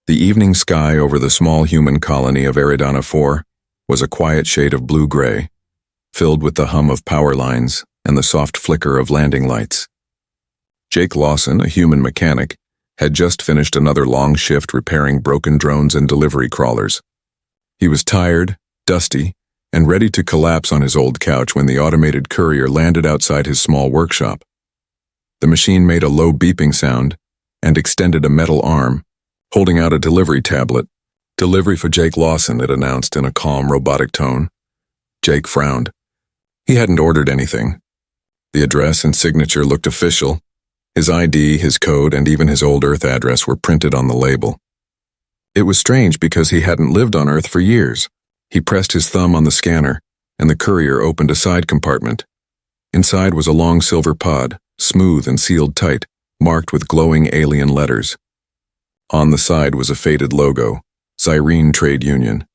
The evening sky over the small human colony of Eridana 4 was a quiet shade of blue-gray, filled with the hum of power lines and the soft flicker of landing lights. Jake Lawson, a human mechanic, had just finished another long shift repairing broken drones and delivery crawlers. He was tired, dusty, and ready to collapse on his old couch when the automated courier landed outside his small workshop. The machine made a low beeping sound and extended a metal arm, holding out a delivery tablet. "Delivery for Jake Lawson," it announced in a calm, robotic tone. Jake frowned. He hadn't ordered anything. The address and signature looked official. His ID, his code, and even his old Earth address were printed on the label. It was strange because he hadn't lived on Earth for years. He pressed his thumb on the scanner, and the courier opened a side compartment. Inside was a long silver pod, smooth and sealed tight, marked with glowing alien letters. On the side was a faded logo, Zyrene Trade Union.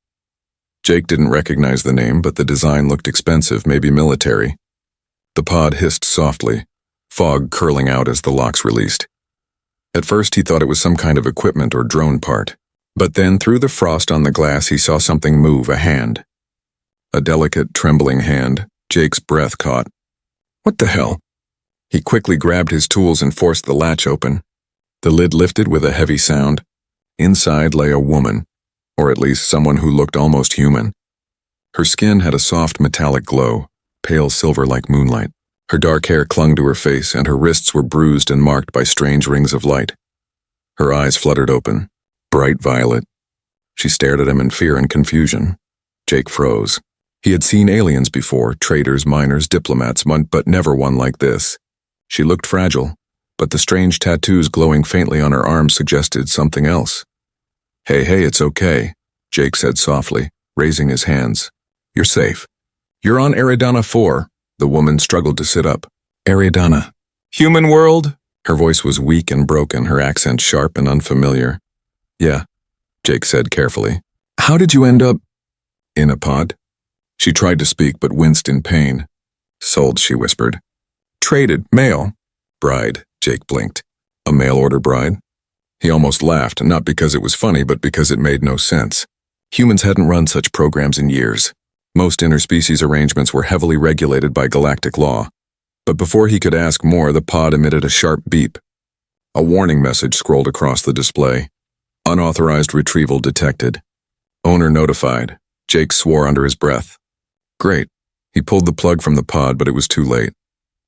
Jake didn't recognize the name, but the design looked expensive, maybe military. The pod hissed softly, fog curling out as the locks released. At first he thought it was some kind of equipment or drone part. But then through the frost on the glass he saw something move, a hand. A delicate, trembling hand. Jake's breath caught. What the hell? He quickly grabbed his tools and forced the latch open. The lid lifted with a heavy sound. Inside lay a woman, or at least someone who looked almost human. Her skin had a soft metallic glow, pale silver like moonlight. Her dark hair clung to her face, and her wrists were bruised and marked by strange rings of light. Her eyes fluttered open, bright violet. She stared at him in fear and confusion. Jake froze. He had seen aliens before, traders, miners, diplomats, but never one like this. She looked fragile, but the strange tattoos glowing faintly on her arms suggested something else. Hey, it's okay," Jake said softly, raising his hands. "You're safe. You're on Eridana 4. The woman struggled to sit up. "Eridana. Human world?" Her voice was weak and broken, her accent sharp and unfamiliar. "Yeah," Jake said carefully. "How did you end up in a pod?" She tried to speak but winced in pain. "Sold," she whispered. "Traded, mail." "Bride," Jake blinked. "A mail-order bride?" He almost laughed, not because it was funny, but because it made no sense. Humans hadn't run such programs in years. Most interspecies arrangements were heavily regulated by galactic law. But before he could ask more, the pod emitted a sharp beep. A warning message scrolled across the display. Unauthorized retrieval detected. Owner notified. Jake swore under his breath. Great. He pulled the plug from the pod, but it was too late.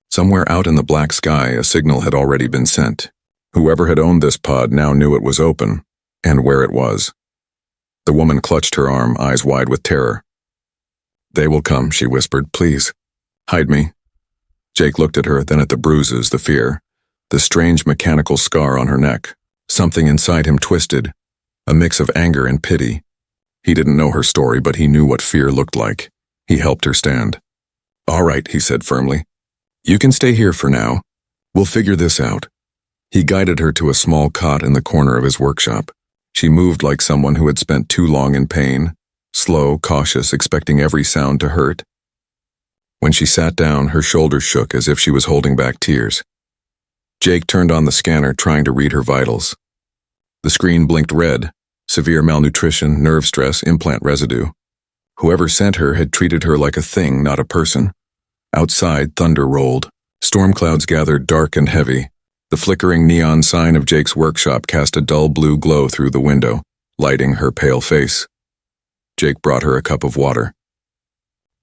Somewhere out in the black sky, a signal had already been sent. Whoever had owned this pod now knew it was open, and where it was. The woman clutched her arm, eyes wide with terror. "They will come," she whispered. "Please, hide me." Jake looked at her, then at the bruises, the fear, the strange mechanical scar on her neck. Something inside him twisted, a mix of anger and pity. He didn't know her story, but he knew what fear looked like. He helped her stand. "All right," he said firmly. "You can stay here for now. We'll figure this out." He guided her to a small cot in the corner of his workshop. She moved like someone who had spent too long in pain, slow, cautious, expecting every sound to hurt. When she sat down, her shoulders shook as if she was holding back tears. Jake turned on the scanner, trying to read her vitals. The screen blinked red: severe malnutrition, nerve stress, implant residue. Whoever sent her had treated her like a thing, not a person. Outside, thunder rolled. Storm clouds gathered, dark and heavy. The flickering neon sign of Jake's workshop cast a dull blue glow through the window, lighting her pale face. Jake brought her a cup of water.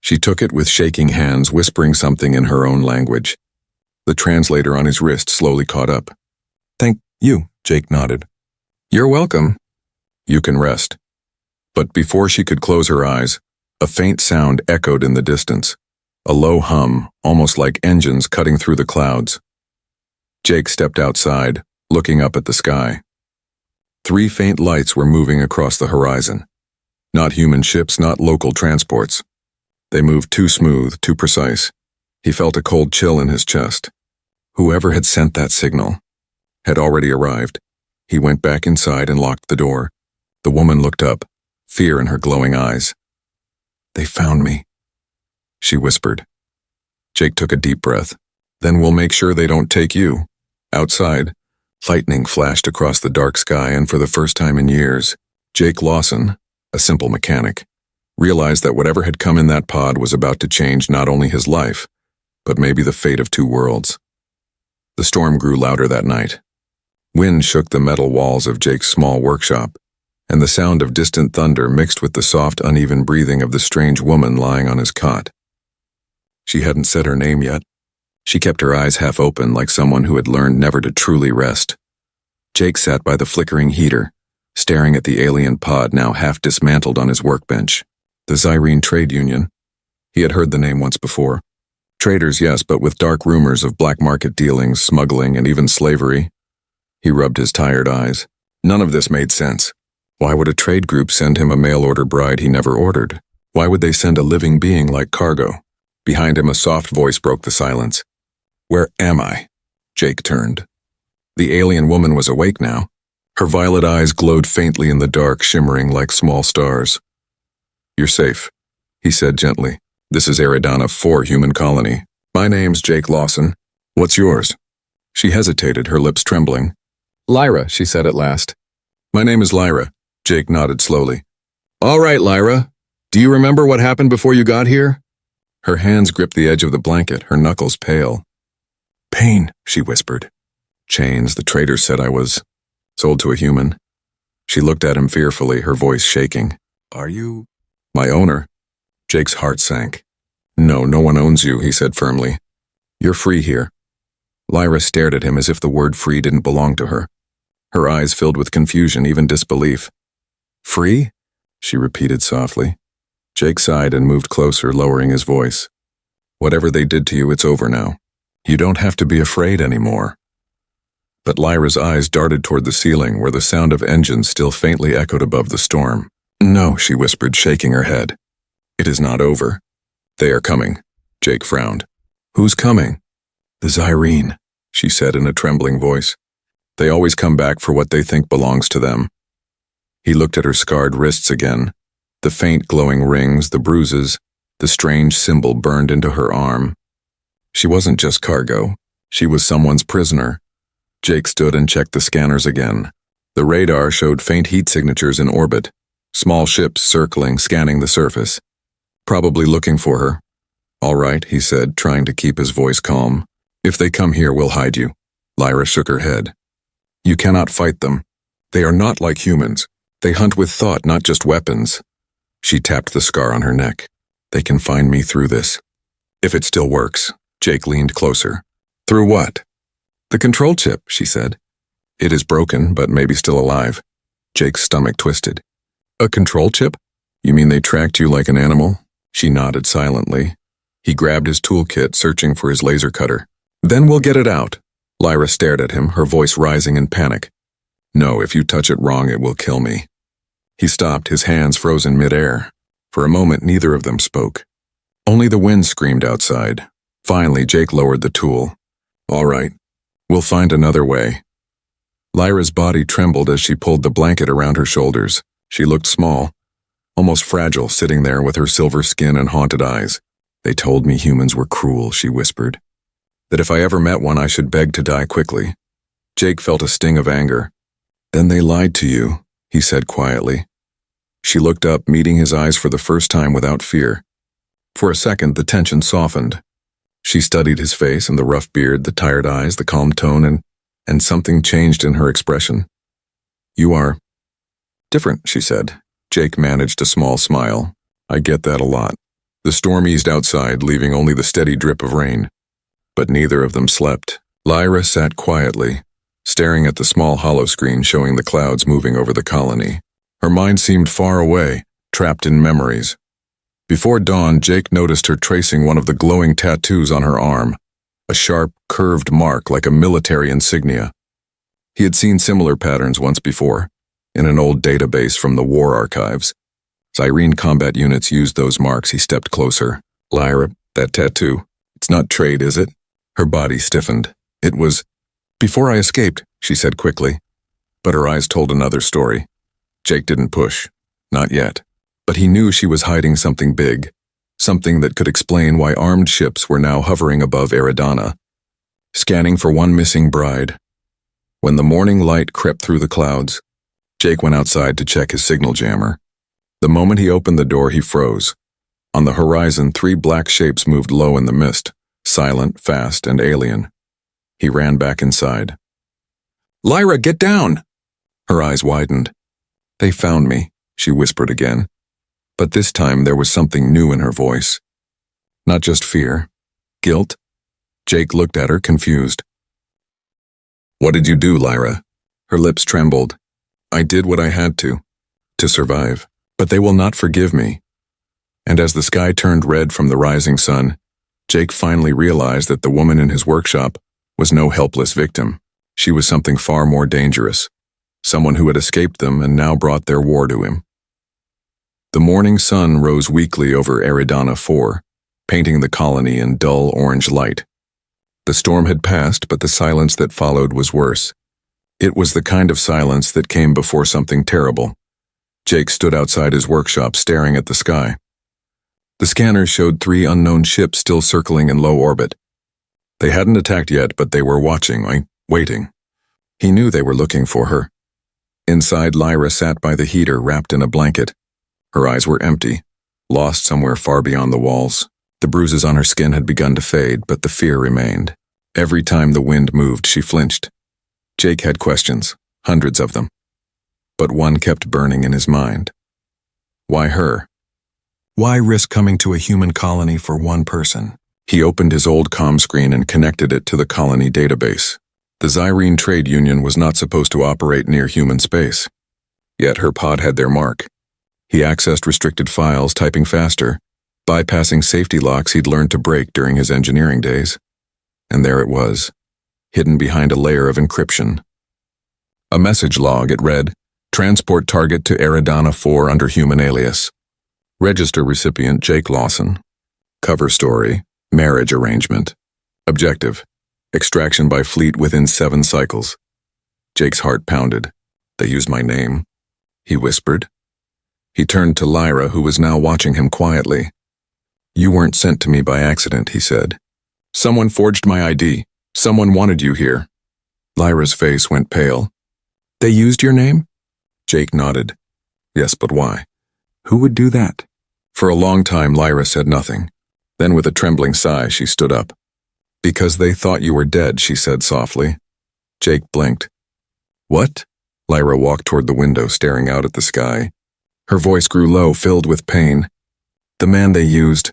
She took it with shaking hands, whispering something in her own language. The translator on his wrist slowly caught up. "Thank you," Jake nodded. "You're welcome." "You can rest." But before she could close her eyes, a faint sound echoed in the distance. A low hum, almost like engines cutting through the clouds. Jake stepped outside, looking up at the sky. 3 faint lights were moving across the horizon. Not human ships, not local transports. They moved too smooth, too precise. He felt a cold chill in his chest. Whoever had sent that signal had already arrived. He went back inside and locked the door. The woman looked up, fear in her glowing eyes. "They found me," she whispered. Jake took a deep breath. "Then we'll make sure they don't take you." Outside, Lightning flashed across the dark sky, and for the first time in years, Jake Lawson, a simple mechanic, realized that whatever had come in that pod was about to change not only his life, but maybe the fate of two worlds. The storm grew louder that night. Wind shook the metal walls of Jake's small workshop, and the sound of distant thunder mixed with the soft, uneven breathing of the strange woman lying on his cot. She hadn't said her name yet. She kept her eyes half open like someone who had learned never to truly rest. Jake sat by the flickering heater, staring at the alien pod now half dismantled on his workbench. The Zyrene Trade Union. He had heard the name once before. Traders, yes, but with dark rumors of black market dealings, smuggling, and even slavery. He rubbed his tired eyes. None of this made sense. Why would a trade group send him a mail-order bride he never ordered? Why would they send a living being like cargo? Behind him, a soft voice broke the silence. "Where am I?" Jake turned. The alien woman was awake now. Her violet eyes glowed faintly in the dark, shimmering like small stars. "You're safe," he said gently. "This is Eridana 4 Human Colony. My name's Jake Lawson. What's yours?" She hesitated, her lips trembling. "Lyra," she said at last. "My name is Lyra." Jake nodded slowly. "All right, Lyra. Do you remember what happened before you got here?" Her hands gripped the edge of the blanket, her knuckles pale. "Pain," she whispered. "Chains, the trader said I was sold to a human." She looked at him fearfully, her voice shaking. "Are you my owner?" Jake's heart sank. "No, no one owns you," he said firmly. "You're free here." Lyra stared at him as if the word free didn't belong to her. Her eyes filled with confusion, even disbelief. "Free?" she repeated softly. Jake sighed and moved closer, lowering his voice. "Whatever they did to you, it's over now. You don't have to be afraid anymore." But Lyra's eyes darted toward the ceiling, where the sound of engines still faintly echoed above the storm. "No," she whispered, shaking her head. "It is not over. They are coming." Jake frowned. "Who's coming?" "The Zyrene," she said in a trembling voice. "They always come back for what they think belongs to them." He looked at her scarred wrists again. The faint glowing rings, the bruises, the strange symbol burned into her arm. She wasn't just cargo. She was someone's prisoner. Jake stood and checked the scanners again. The radar showed faint heat signatures in orbit, small ships circling, scanning the surface. Probably looking for her. "All right," he said, trying to keep his voice calm. "If they come here, we'll hide you." Lyra shook her head. "You cannot fight them. They are not like humans. They hunt with thought, not just weapons." She tapped the scar on her neck. "They can find me through this. If it still works." Jake leaned closer. "Through what?" "The control chip," she said. "It is broken, but maybe still alive." Jake's stomach twisted. "A control chip? You mean they tracked you like an animal?" She nodded silently. He grabbed his toolkit, searching for his laser cutter. "Then we'll get it out." Lyra stared at him, her voice rising in panic. "No, if you touch it wrong, it will kill me." He stopped, his hands frozen mid-air. For a moment, neither of them spoke. Only the wind screamed outside. Finally, Jake lowered the tool. "All right, we'll find another way." Lyra's body trembled as she pulled the blanket around her shoulders. She looked small, almost fragile, sitting there with her silver skin and haunted eyes. "They told me humans were cruel," she whispered. "That if I ever met one, I should beg to die quickly." Jake felt a sting of anger. "Then they lied to you," he said quietly. She looked up, meeting his eyes for the first time without fear. For a second, the tension softened. She studied his face and the rough beard, the tired eyes, the calm tone, and something changed in her expression. "You are different," she said. Jake managed a small smile. "I get that a lot." The storm eased outside, leaving only the steady drip of rain. But neither of them slept. Lyra sat quietly, staring at the small hollow screen showing the clouds moving over the colony. Her mind seemed far away, trapped in memories. Before dawn, Jake noticed her tracing one of the glowing tattoos on her arm, a sharp, curved mark like a military insignia. He had seen similar patterns once before, in an old database from the war archives. Zyrene combat units used those marks. He stepped closer. "Lyra, that tattoo, it's not trade, is it?" Her body stiffened. "It was before I escaped," she said quickly. But her eyes told another story. Jake didn't push. Not yet. But he knew she was hiding something big, something that could explain why armed ships were now hovering above Eridana, scanning for one missing bride. When the morning light crept through the clouds, Jake went outside to check his signal jammer. The moment he opened the door, he froze. On the horizon, 3 black shapes moved low in the mist, silent, fast, and alien. He ran back inside. "Lyra, get down!" Her eyes widened. "They found me," she whispered again. But this time there was something new in her voice. Not just fear. Guilt? Jake looked at her, confused. "What did you do, Lyra?" Her lips trembled. "I did what I had to survive. But they will not forgive me." And as the sky turned red from the rising sun, Jake finally realized that the woman in his workshop was no helpless victim. She was something far more dangerous. Someone who had escaped them and now brought their war to him. The morning sun rose weakly over Eridana 4, painting the colony in dull orange light. The storm had passed, but the silence that followed was worse. It was the kind of silence that came before something terrible. Jake stood outside his workshop, staring at the sky. The scanners showed 3 unknown ships still circling in low orbit. They hadn't attacked yet, but they were watching, waiting. He knew they were looking for her. Inside, Lyra sat by the heater, wrapped in a blanket. Her eyes were empty, lost somewhere far beyond the walls. The bruises on her skin had begun to fade, but the fear remained. Every time the wind moved, she flinched. Jake had questions, hundreds of them. But one kept burning in his mind. Why her? Why risk coming to a human colony for one person? He opened his old comm screen and connected it to the colony database. The Zyrene Trade Union was not supposed to operate near human space. Yet her pod had their mark. He accessed restricted files, typing faster, bypassing safety locks he'd learned to break during his engineering days. And there it was, hidden behind a layer of encryption. A message log, it read, "Transport target to Eridana 4 under human alias. Register recipient Jake Lawson. Cover story, marriage arrangement. Objective, extraction by fleet within 7 cycles." Jake's heart pounded. "They used my name," he whispered. He turned to Lyra, who was now watching him quietly. "You weren't sent to me by accident," he said. "Someone forged my ID. Someone wanted you here." Lyra's face went pale. "They used your name?" Jake nodded. "Yes, but why? Who would do that?" For a long time, Lyra said nothing. Then with a trembling sigh, she stood up. "Because they thought you were dead," she said softly. Jake blinked. "What?" Lyra walked toward the window, staring out at the sky. Her voice grew low, filled with pain. "The man they used,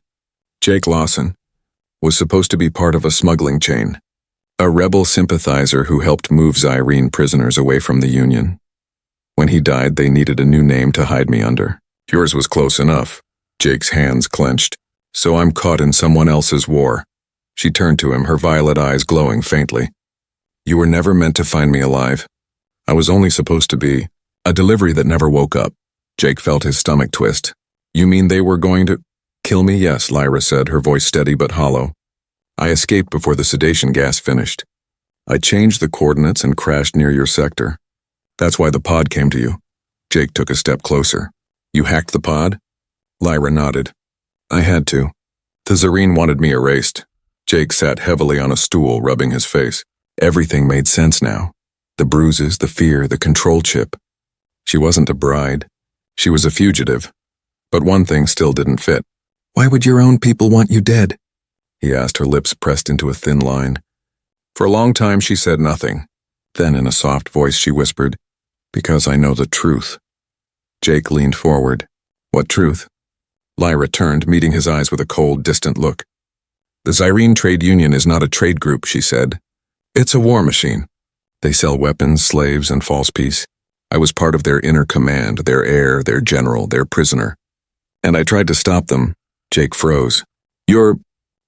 Jake Lawson, was supposed to be part of a smuggling chain. A rebel sympathizer who helped move Zyrene prisoners away from the Union. When he died, they needed a new name to hide me under. Yours was close enough." Jake's hands clenched. "So I'm caught in someone else's war." She turned to him, her violet eyes glowing faintly. "You were never meant to find me alive. I was only supposed to be a delivery that never woke up." Jake felt his stomach twist. "You mean they were going to kill me?" "Yes," Lyra said, her voice steady but hollow. "I escaped before the sedation gas finished. I changed the coordinates and crashed near your sector. That's why the pod came to you." Jake took a step closer. "You hacked the pod?" Lyra nodded. "I had to. The Zyrene wanted me erased." Jake sat heavily on a stool, rubbing his face. Everything made sense now. The bruises, the fear, the control chip. She wasn't a bride. She was a fugitive. But one thing still didn't fit. "Why would your own people want you dead?" he asked, her lips pressed into a thin line. For a long time she said nothing. Then in a soft voice she whispered, "Because I know the truth." Jake leaned forward. "What truth?" Lyra turned, meeting his eyes with a cold, distant look. "The Zyrene Trade Union is not a trade group," she said. "It's a war machine. They sell weapons, slaves, and false peace. I was part of their inner command, their heir, their general, their prisoner. And I tried to stop them." Jake froze. "You're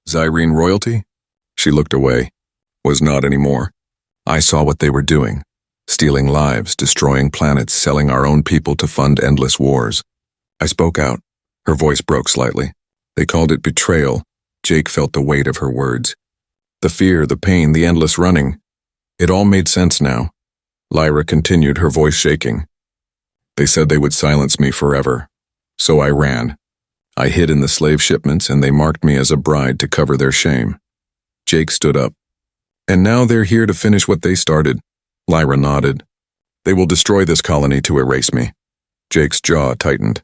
Zyrene royalty?" She looked away. "Was not anymore. I saw what they were doing. Stealing lives, destroying planets, selling our own people to fund endless wars. I spoke out." Her voice broke slightly. "They called it betrayal." Jake felt the weight of her words. The fear, the pain, the endless running. It all made sense now. Lyra continued, her voice shaking. "They said they would silence me forever. So I ran. I hid in the slave shipments, and they marked me as a bride to cover their shame." Jake stood up. "And now they're here to finish what they started. Lyra nodded. They will destroy this colony to erase me. Jake's jaw tightened.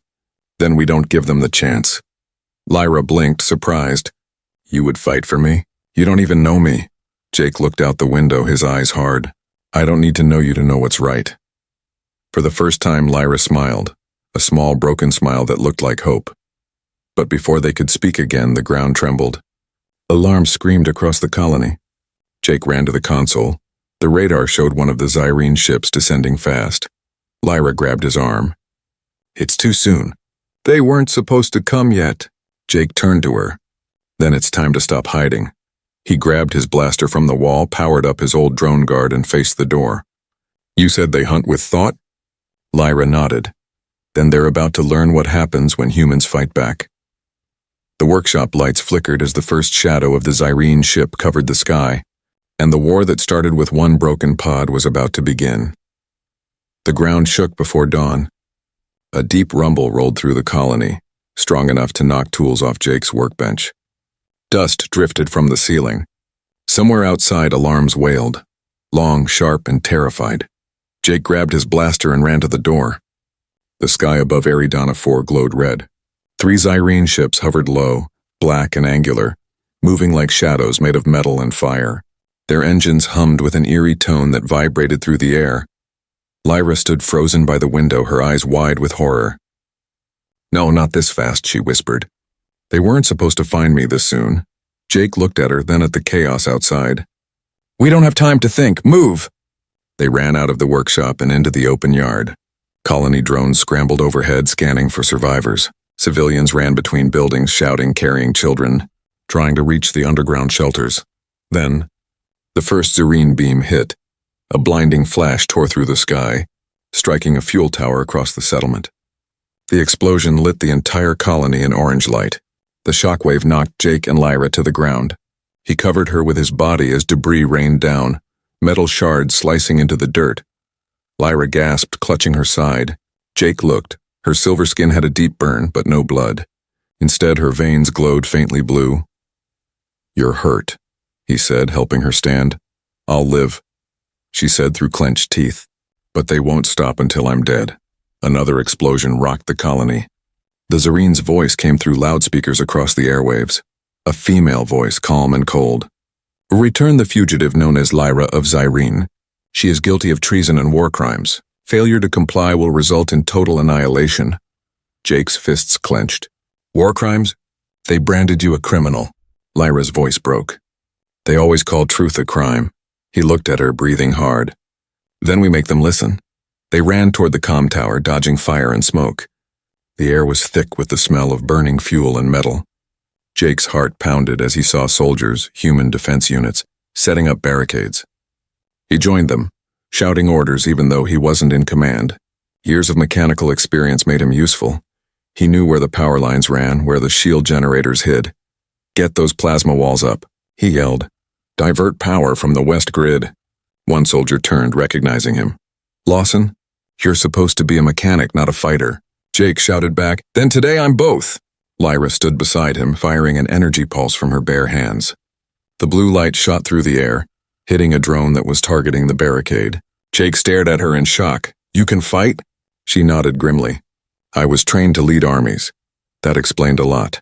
Then we don't give them the chance. Lyra blinked, surprised. You would fight for me? You don't even know me. Jake looked out the window, his eyes hard. I don't need to know you to know what's right. For the first time, Lyra smiled, a small broken smile that looked like hope. But before they could speak again, the ground trembled. Alarms screamed across the colony. Jake ran to the console. The radar showed one of the Zyrene ships descending fast. Lyra grabbed his arm. It's too soon. They weren't supposed to come yet. Jake turned to her. Then it's time to stop hiding. He grabbed his blaster from the wall, powered up his old drone guard, and faced the door. You said they hunt with thought? Lyra nodded. Then they're about to learn what happens when humans fight back. The workshop lights flickered as the first shadow of the Zyrene ship covered the sky, and the war that started with one broken pod was about to begin. The ground shook before dawn. A deep rumble rolled through the colony, strong enough to knock tools off Jake's workbench. Dust drifted from the ceiling. Somewhere outside, alarms wailed, long, sharp, and terrified. Jake grabbed his blaster and ran to the door. The sky above Eridana 4 glowed red. 3 Zyrene ships hovered low, black and angular, moving like shadows made of metal and fire. Their engines hummed with an eerie tone that vibrated through the air. Lyra stood frozen by the window, her eyes wide with horror. No, not this fast, she whispered. They weren't supposed to find me this soon. Jake looked at her, then at the chaos outside. We don't have time to think. Move! They ran out of the workshop and into the open yard. Colony drones scrambled overhead, scanning for survivors. Civilians ran between buildings, shouting, carrying children, trying to reach the underground shelters. Then, the first Zyrene beam hit. A blinding flash tore through the sky, striking a fuel tower across the settlement. The explosion lit the entire colony in orange light. The shockwave knocked Jake and Lyra to the ground. He covered her with his body as debris rained down, metal shards slicing into the dirt. Lyra gasped, clutching her side. Jake looked. Her silver skin had a deep burn, but no blood. Instead, her veins glowed faintly blue. You're hurt, he said, helping her stand. I'll live, she said through clenched teeth. But they won't stop until I'm dead. Another explosion rocked the colony. The Zyrene's voice came through loudspeakers across the airwaves. A female voice, calm and cold. Return the fugitive known as Lyra of Zyrene. She is guilty of treason and war crimes. Failure to comply will result in total annihilation. Jake's fists clenched. War crimes? They branded you a criminal. Lyra's voice broke. They always call truth a crime. He looked at her, breathing hard. Then we make them listen. They ran toward the comm tower, dodging fire and smoke. The air was thick with the smell of burning fuel and metal. Jake's heart pounded as he saw soldiers, human defense units, setting up barricades. He joined them, shouting orders even though he wasn't in command. Years of mechanical experience made him useful. He knew where the power lines ran, where the shield generators hid. Get those plasma walls up, he yelled. Divert power from the west grid. One soldier turned, recognizing him. Lawson, you're supposed to be a mechanic, not a fighter. Jake shouted back, then today I'm both. Lyra stood beside him, firing an energy pulse from her bare hands. The blue light shot through the air, hitting a drone that was targeting the barricade. Jake stared at her in shock. You can fight? She nodded grimly. I was trained to lead armies. That explained a lot.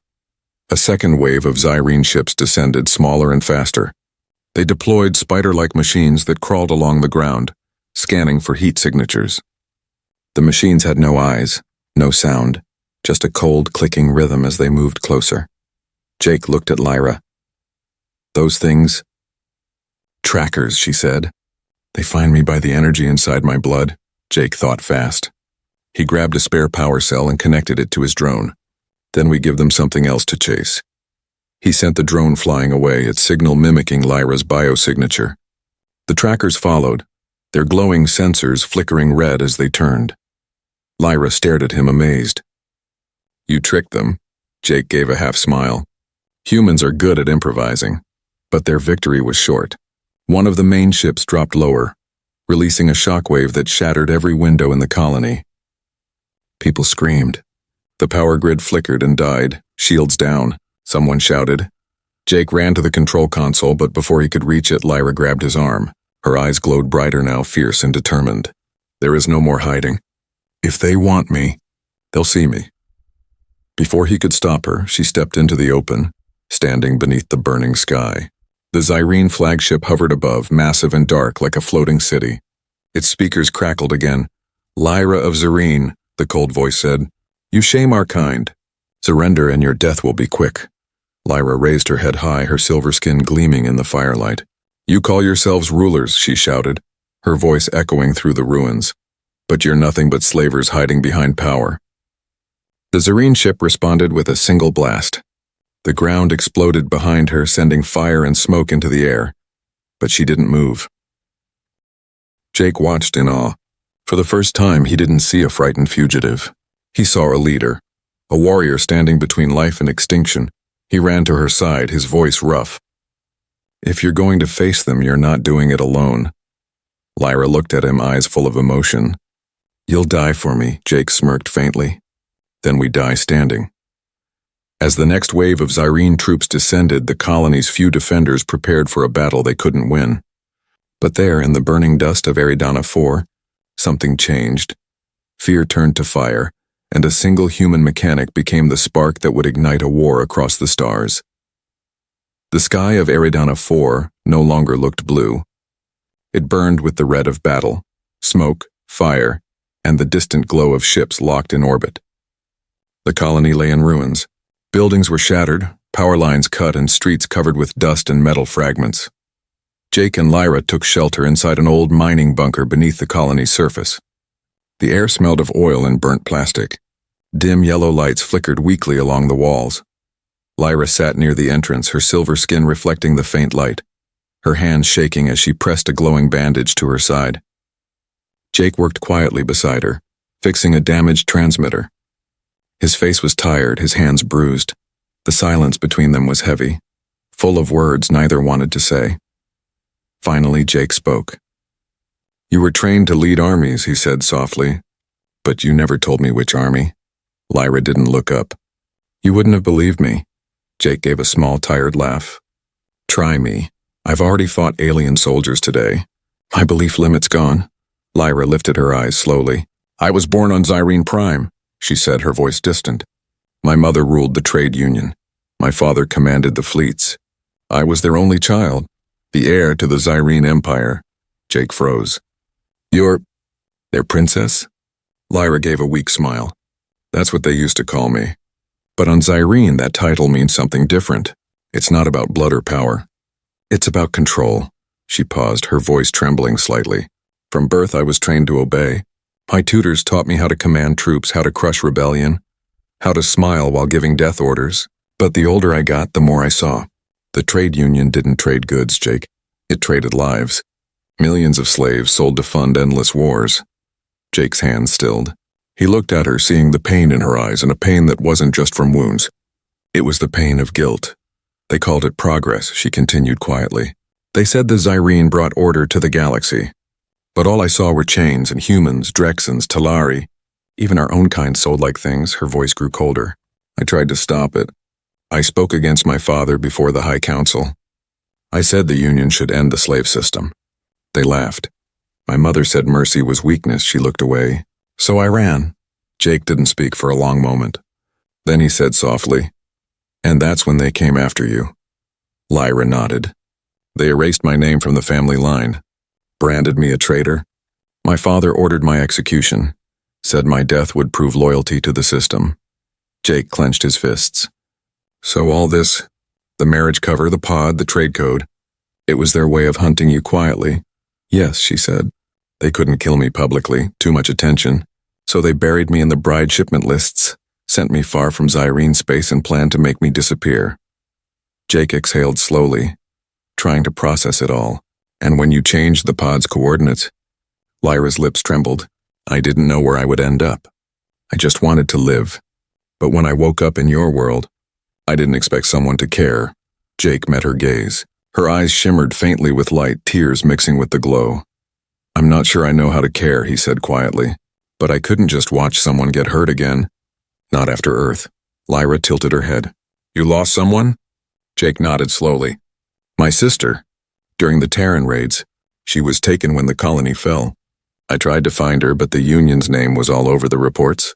A second wave of Zyrene ships descended, smaller and faster. They deployed spider-like machines that crawled along the ground, scanning for heat signatures. The machines had no eyes, no sound, just a cold, clicking rhythm as they moved closer. Jake looked at Lyra. Those things... Trackers, she said. They find me by the energy inside my blood. Jake thought fast. He grabbed a spare power cell and connected it to his drone. Then we give them something else to chase. He sent the drone flying away, its signal mimicking Lyra's biosignature. The trackers followed, their glowing sensors flickering red as they turned. Lyra stared at him, amazed. You tricked them, Jake gave a half smile. Humans are good at improvising, but their victory was short. One of the main ships dropped lower, releasing a shockwave that shattered every window in the colony. People screamed. The power grid flickered and died, shields down. Someone shouted. Jake ran to the control console, but before he could reach it, Lyra grabbed his arm. Her eyes glowed brighter now, fierce and determined. There is no more hiding. If they want me, they'll see me. Before he could stop her, she stepped into the open, standing beneath the burning sky. The Zyrene flagship hovered above, massive and dark like a floating city. Its speakers crackled again. "Lyra of Zyrene," the cold voice said. "You shame our kind. Surrender and your death will be quick." Lyra raised her head high, her silver skin gleaming in the firelight. "You call yourselves rulers," she shouted, her voice echoing through the ruins. "But you're nothing but slavers hiding behind power." The Zyrene ship responded with a single blast. The ground exploded behind her, sending fire and smoke into the air. But she didn't move. Jake watched in awe. For the first time, he didn't see a frightened fugitive. He saw a leader, a warrior standing between life and extinction. He ran to her side, his voice rough. "If you're going to face them, you're not doing it alone." Lyra looked at him, eyes full of emotion. "You'll die for me," Jake smirked faintly. "Then we die standing." As the next wave of Zyrene troops descended, the colony's few defenders prepared for a battle they couldn't win. But there, in the burning dust of Eridana 4, something changed. Fear turned to fire, and a single human mechanic became the spark that would ignite a war across the stars. The sky of Eridana 4 no longer looked blue. It burned with the red of battle, smoke, fire, and the distant glow of ships locked in orbit. The colony lay in ruins. Buildings were shattered, power lines cut, and streets covered with dust and metal fragments. Jake and Lyra took shelter inside an old mining bunker beneath the colony's surface. The air smelled of oil and burnt plastic. Dim yellow lights flickered weakly along the walls. Lyra sat near the entrance, her silver skin reflecting the faint light, her hands shaking as she pressed a glowing bandage to her side. Jake worked quietly beside her, fixing a damaged transmitter. His face was tired, his hands bruised. The silence between them was heavy, full of words neither wanted to say. Finally, Jake spoke. "You were trained to lead armies," he said softly. "But you never told me which army." Lyra didn't look up. "You wouldn't have believed me." Jake gave a small, tired laugh. "Try me. I've already fought alien soldiers today. My belief limit's gone." Lyra lifted her eyes slowly. "I was born on Zyrene Prime," she said, her voice distant. "My mother ruled the trade union. My father commanded the fleets. I was their only child, the heir to the Zyrene Empire." Jake froze. "You're their princess?" Lyra gave a weak smile. "That's what they used to call me. But on Zyrene, that title means something different. It's not about blood or power. It's about control." She paused, her voice trembling slightly. "From birth, I was trained to obey. My tutors taught me how to command troops, how to crush rebellion, how to smile while giving death orders. But the older I got, the more I saw. The trade union didn't trade goods, Jake. It traded lives. Millions of slaves sold to fund endless wars." Jake's hands stilled. He looked at her, seeing the pain in her eyes, and a pain that wasn't just from wounds. It was the pain of guilt. "They called it progress," she continued quietly. "They said the Zyrene brought order to the galaxy. But all I saw were chains and humans, Drexens, Talari. Even our own kind sold like things." Her voice grew colder. "I tried to stop it. I spoke against my father before the High Council. I said the Union should end the slave system. They laughed. My mother said mercy was weakness." She looked away. "So I ran." Jake didn't speak for a long moment. Then he said softly, "And that's when they came after you." Lyra nodded. "They erased my name from the family line, branded me a traitor. My father ordered my execution, said my death would prove loyalty to the system." Jake clenched his fists. "So all this, the marriage cover, the pod, the trade code, it was their way of hunting you quietly?" "Yes," she said. "They couldn't kill me publicly, too much attention. So they buried me in the bride shipment lists, sent me far from Zyrene space, and planned to make me disappear." Jake exhaled slowly, trying to process it all. "And when you changed the pod's coordinates," Lyra's lips trembled, "I didn't know where I would end up. I just wanted to live. But when I woke up in your world, I didn't expect someone to care." Jake met her gaze. Her eyes shimmered faintly with light, tears mixing with the glow. "I'm not sure I know how to care," he said quietly. "But I couldn't just watch someone get hurt again. Not after Earth." Lyra tilted her head. "You lost someone?" Jake nodded slowly. "My sister. During the Terran raids, She was taken when the colony fell. I tried to find her, but the Union's name was all over the reports.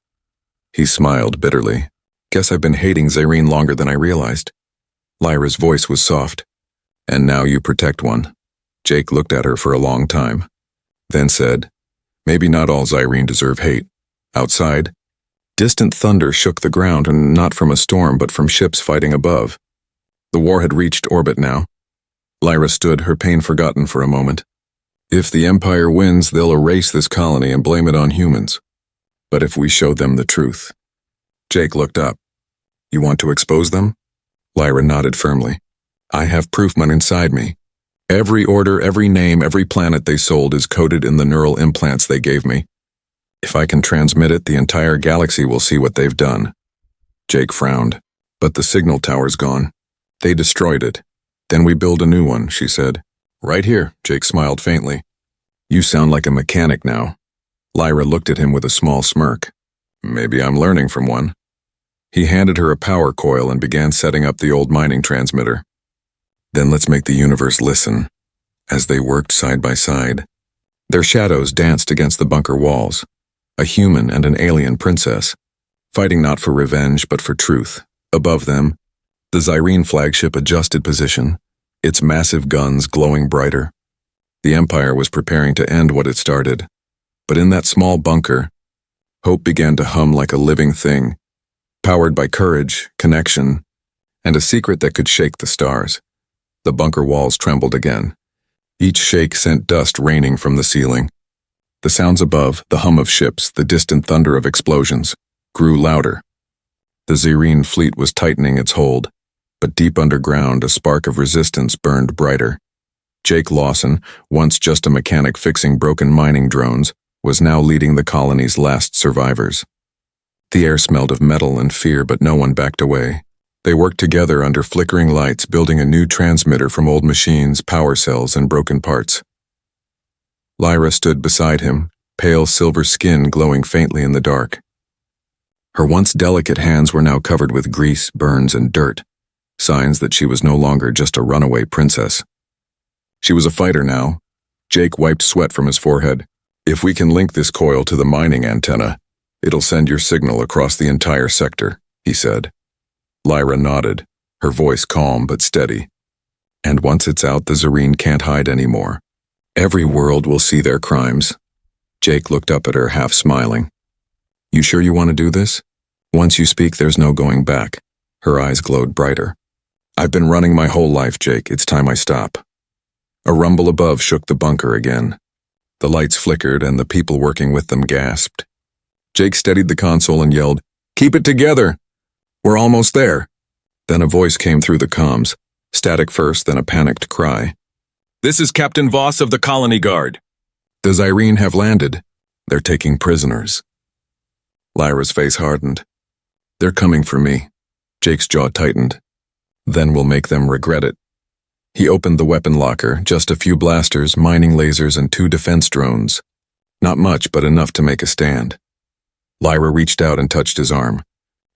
He smiled bitterly. Guess I've been hating Zyrene longer than I realized. Lyra's voice was soft. And now you protect one. Jake looked at her for a long time, then said, maybe not all Zyrene deserve hate. Outside, distant thunder shook the ground, and not from a storm but from ships fighting above. The war had reached orbit now. Lyra stood, her pain forgotten for a moment. If the Empire wins, they'll erase this colony and blame it on humans. But if we show them the truth... Jake looked up. You want to expose them? Lyra nodded firmly. I have proof inside me. Every order, every name, every planet they sold is coded in the neural implants they gave me. If I can transmit it, the entire galaxy will see what they've done. Jake frowned. But the signal tower's gone. They destroyed it. Then we build a new one, she said. Right here, Jake smiled faintly. You sound like a mechanic now. Lyra looked at him with a small smirk. Maybe I'm learning from one. He handed her a power coil and began setting up the old mining transmitter. Then let's make the universe listen. As they worked side by side, their shadows danced against the bunker walls. A human and an alien princess, fighting not for revenge but for truth. Above them, the Zyrene flagship adjusted position, its massive guns glowing brighter. The Empire was preparing to end what it started. But in that small bunker, hope began to hum like a living thing, powered by courage, connection, and a secret that could shake the stars. The bunker walls trembled again. Each shake sent dust raining from the ceiling. The sounds above, the hum of ships, the distant thunder of explosions, grew louder. The Zyrene fleet was tightening its hold, but deep underground a spark of resistance burned brighter. Jake Lawson, once just a mechanic fixing broken mining drones, was now leading the colony's last survivors. The air smelled of metal and fear, but no one backed away. They worked together under flickering lights, building a new transmitter from old machines, power cells, and broken parts. Lyra stood beside him, pale silver skin glowing faintly in the dark. Her once delicate hands were now covered with grease, burns, and dirt, signs that she was no longer just a runaway princess. She was a fighter now. Jake wiped sweat from his forehead. If we can link this coil to the mining antenna, it'll send your signal across the entire sector, he said. Lyra nodded, her voice calm but steady. And once it's out, the Zyrene can't hide anymore. Every world will see their crimes. Jake looked up at her, half smiling. You sure you want to do this? Once you speak, there's no going back. Her eyes glowed brighter. I've been running my whole life, Jake. It's time I stop. A rumble above shook the bunker again. The lights flickered and the people working with them gasped. Jake steadied the console and yelled, "Keep it together! We're almost there!" Then a voice came through the comms, static first, then a panicked cry. "This is Captain Voss of the Colony Guard. The Zyrene have landed. They're taking prisoners." Lyra's face hardened. "They're coming for me." Jake's jaw tightened. "Then we'll make them regret it." He opened the weapon locker, just a few blasters, mining lasers, and 2 defense drones. Not much, but enough to make a stand. Lyra reached out and touched his arm.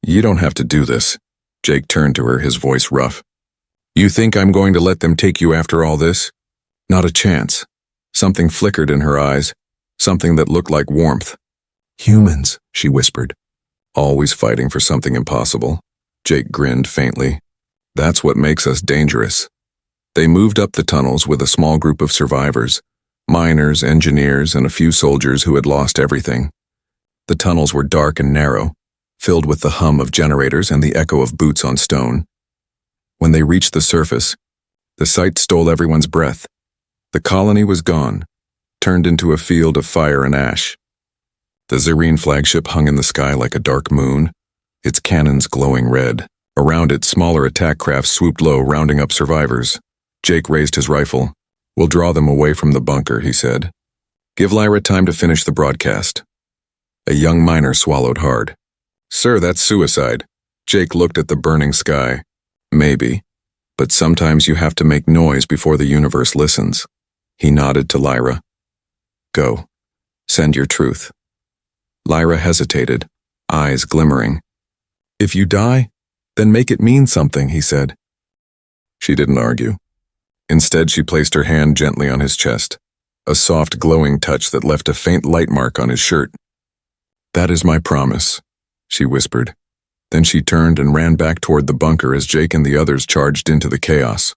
"You don't have to do this." Jake turned to her, his voice rough. "You think I'm going to let them take you after all this? Not a chance." Something flickered in her eyes, something that looked like warmth. "Humans," she whispered. "Always fighting for something impossible." Jake grinned faintly. "That's what makes us dangerous." They moved up the tunnels with a small group of survivors, miners, engineers, and a few soldiers who had lost everything. The tunnels were dark and narrow, filled with the hum of generators and the echo of boots on stone. When they reached the surface, the sight stole everyone's breath. The colony was gone, turned into a field of fire and ash. The Zyrene flagship hung in the sky like a dark moon, its cannons glowing red. Around it, smaller attack crafts swooped low, rounding up survivors. Jake raised his rifle. "We'll draw them away from the bunker," he said. "Give Lyra time to finish the broadcast." A young miner swallowed hard. "Sir, that's suicide." Jake looked at the burning sky. "Maybe, but sometimes you have to make noise before the universe listens." He nodded to Lyra. "Go. Send your truth." Lyra hesitated, eyes glimmering. "If you die, then make it mean something," he said. She didn't argue. Instead, she placed her hand gently on his chest. a soft glowing touch that left a faint light mark on his shirt. "That is my promise," she whispered. Then she turned and ran back toward the bunker as Jake and the others charged into the chaos.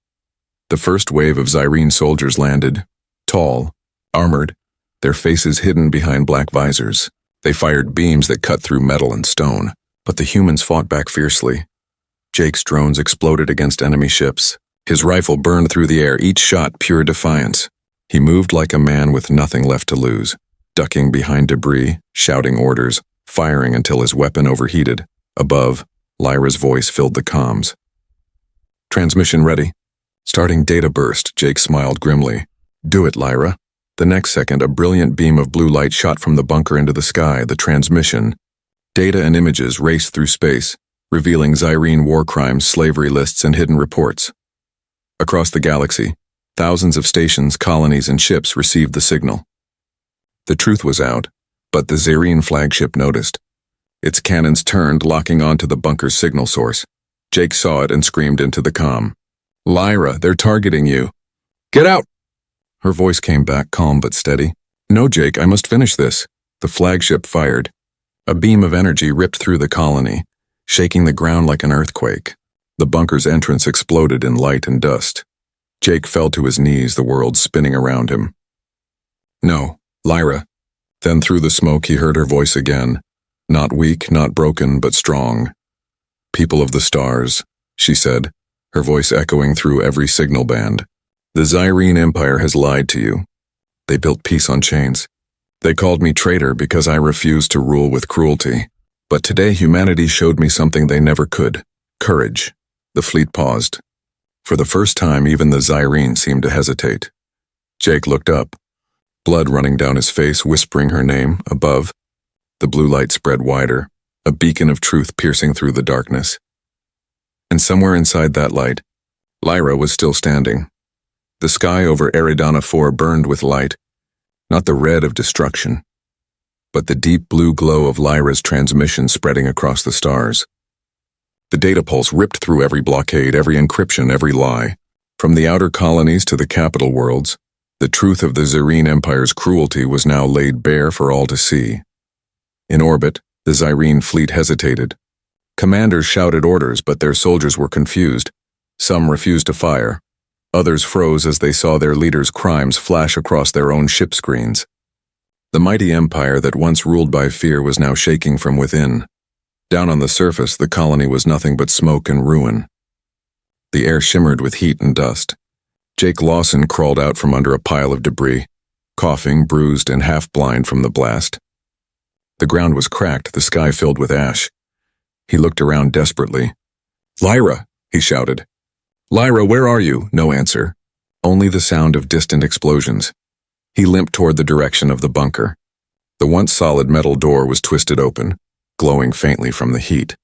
The first wave of Zyrene soldiers landed, tall, armored, their faces hidden behind black visors. They fired beams that cut through metal and stone, but the humans fought back fiercely. Jake's drones exploded against enemy ships. His rifle burned through the air, each shot pure defiance. He moved like a man with nothing left to lose, ducking behind debris, shouting orders, firing until his weapon overheated. Above, Lyra's voice filled the comms. "Transmission ready." Starting data burst, Jake smiled grimly. "Do it, Lyra." The next second, a brilliant beam of blue light shot from the bunker into the sky, the transmission. Data and images raced through space, revealing Zyrene war crimes, slavery lists, and hidden reports. Across the galaxy, thousands of stations, colonies, and ships received the signal. The truth was out, but the Zyrene flagship noticed. Its cannons turned, locking onto the bunker's signal source. Jake saw it and screamed into the comm. "Lyra, they're targeting you." "Get out!" Her voice came back, calm but steady. "No, Jake, I must finish this." The flagship fired. A beam of energy ripped through the colony, shaking the ground like an earthquake. The bunker's entrance exploded in light and dust. Jake fell to his knees, the world spinning around him. "No, Lyra." Then through the smoke he heard her voice again. Not weak, not broken, but strong. "People of the stars," she said, her voice echoing through every signal band. "The Zyrene Empire has lied to you. They built peace on chains. They called me traitor because I refused to rule with cruelty. But today humanity showed me something they never could. Courage." The fleet paused. For the first time, even the Zyrene seemed to hesitate. Jake looked up, blood running down his face, whispering her name. Above, the blue light spread wider, a beacon of truth piercing through the darkness. And somewhere inside that light, Lyra was still standing. The sky over Eridana 4 burned with light, not the red of destruction, but the deep blue glow of Lyra's transmission spreading across the stars. The data pulse ripped through every blockade, every encryption, every lie. From the outer colonies to the capital worlds, the truth of the Zyrene Empire's cruelty was now laid bare for all to see. In orbit, the Zyrene fleet hesitated. Commanders shouted orders, but their soldiers were confused. Some refused to fire. Others froze as they saw their leaders' crimes flash across their own ship screens. The mighty empire that once ruled by fear was now shaking from within. Down on the surface, the colony was nothing but smoke and ruin. The air shimmered with heat and dust. Jake Lawson crawled out from under a pile of debris, coughing, bruised, and half-blind from the blast. The ground was cracked, the sky filled with ash. He looked around desperately. "Lyra!" he shouted. "Lyra, where are you?" No answer. Only the sound of distant explosions. He limped toward the direction of the bunker. The once solid metal door was twisted open, glowing faintly from the heat.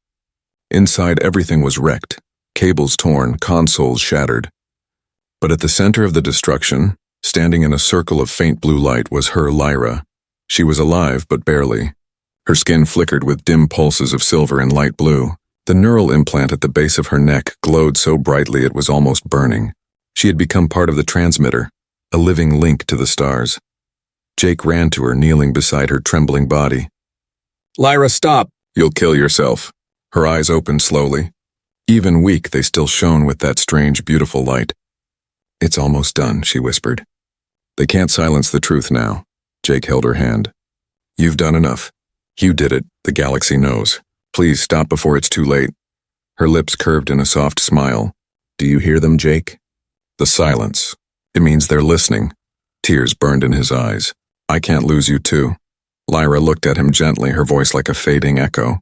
Inside, everything was wrecked, cables torn, consoles shattered. But at the center of the destruction, standing in a circle of faint blue light, was her Lyra. She was alive, but barely. Her skin flickered with dim pulses of silver and light blue. The neural implant at the base of her neck glowed so brightly it was almost burning. She had become part of the transmitter, a living link to the stars. Jake ran to her, kneeling beside her trembling body. "Lyra, stop!" "You'll kill yourself." Her eyes opened slowly. Even weak, they still shone with that strange, beautiful light. "It's almost done," she whispered. "They can't silence the truth now." Jake held her hand. "You've done enough. You did it, the galaxy knows. Please stop before it's too late." Her lips curved in a soft smile. "Do you hear them, Jake?" The silence. It means they're listening. Tears burned in his eyes. "I can't lose you too." Lyra looked at him gently, her voice like a fading echo.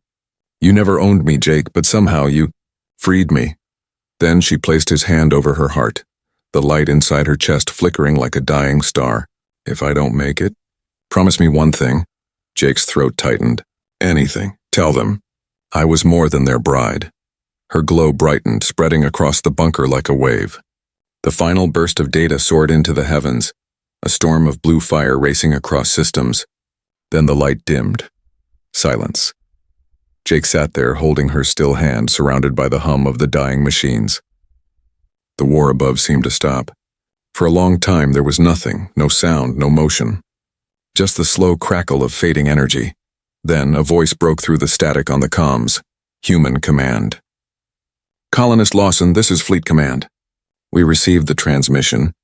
"You never owned me, Jake, but somehow you freed me." Then she placed his hand over her heart, the light inside her chest flickering like a dying star. "If I don't make it, promise me one thing." Jake's throat tightened. "Anything. Tell them. I was more than their bride." Her glow brightened, spreading across the bunker like a wave. The final burst of data soared into the heavens, a storm of blue fire racing across systems. Then the light dimmed. Silence. Jake sat there, holding her still hand, surrounded by the hum of the dying machines. The war above seemed to stop. For a long time there was nothing, no sound, no motion. Just the slow crackle of fading energy. Then a voice broke through the static on the comms. Human command. Colonist Lawson, this is Fleet Command. We received the transmission.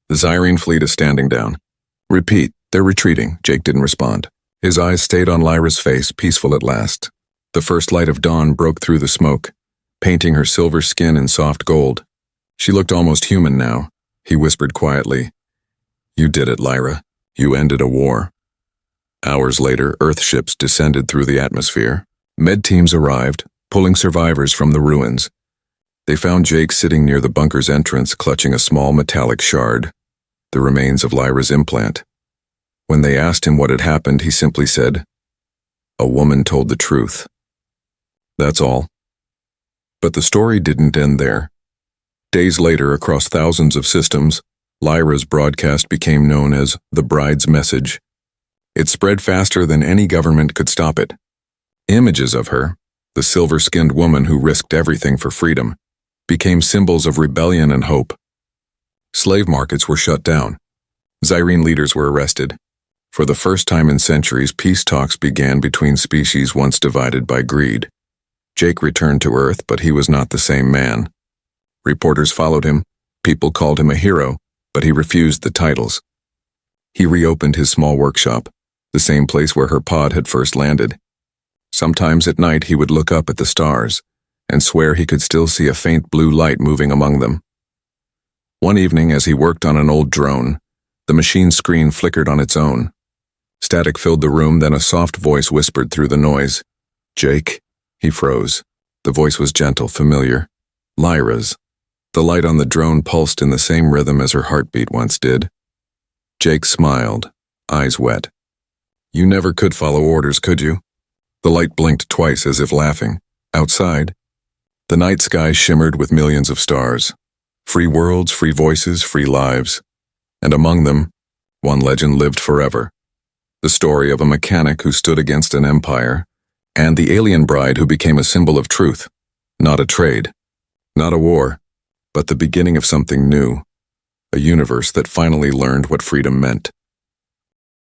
The Zyrene fleet is standing down. Repeat, they're retreating. Jake didn't respond. His eyes stayed on Lyra's face, peaceful at last. The first light of dawn broke through the smoke, painting her silver skin in soft gold. She looked almost human now. He whispered quietly, "You did it, Lyra. You ended a war." Hours later, Earth ships descended through the atmosphere. Med teams arrived, pulling survivors from the ruins. They found Jake sitting near the bunker's entrance, clutching a small metallic shard, the remains of Lyra's implant. When they asked him what had happened, he simply said, "A woman told the truth." That's all. But the story didn't end there. Days later, across thousands of systems, Lyra's broadcast became known as the bride's message. It spread faster than any government could stop it. Images of her, the silver-skinned woman who risked everything for freedom, became symbols of rebellion and hope. Slave markets were shut down. Zyrene leaders were arrested. For the first time in centuries, peace talks began between species once divided by greed. Jake returned to Earth, but he was not the same man. Reporters followed him. People called him a hero, but he refused the titles. He reopened his small workshop, the same place where her pod had first landed. Sometimes at night he would look up at the stars and swear he could still see a faint blue light moving among them. One evening, as he worked on an old drone, the machine screen flickered on its own. Static filled the room, then a soft voice whispered through the noise. "Jake?" He froze. The voice was gentle, familiar. Lyra's. The light on the drone pulsed in the same rhythm as her heartbeat once did. Jake smiled, eyes wet. "You never could follow orders, could you?" The light blinked twice as if laughing. Outside, the night sky shimmered with millions of stars. Free worlds, free voices, free lives. And among them, one legend lived forever. The story of a mechanic who stood against an empire, and the alien bride who became a symbol of truth. Not a trade, not a war, but the beginning of something new. A universe that finally learned what freedom meant.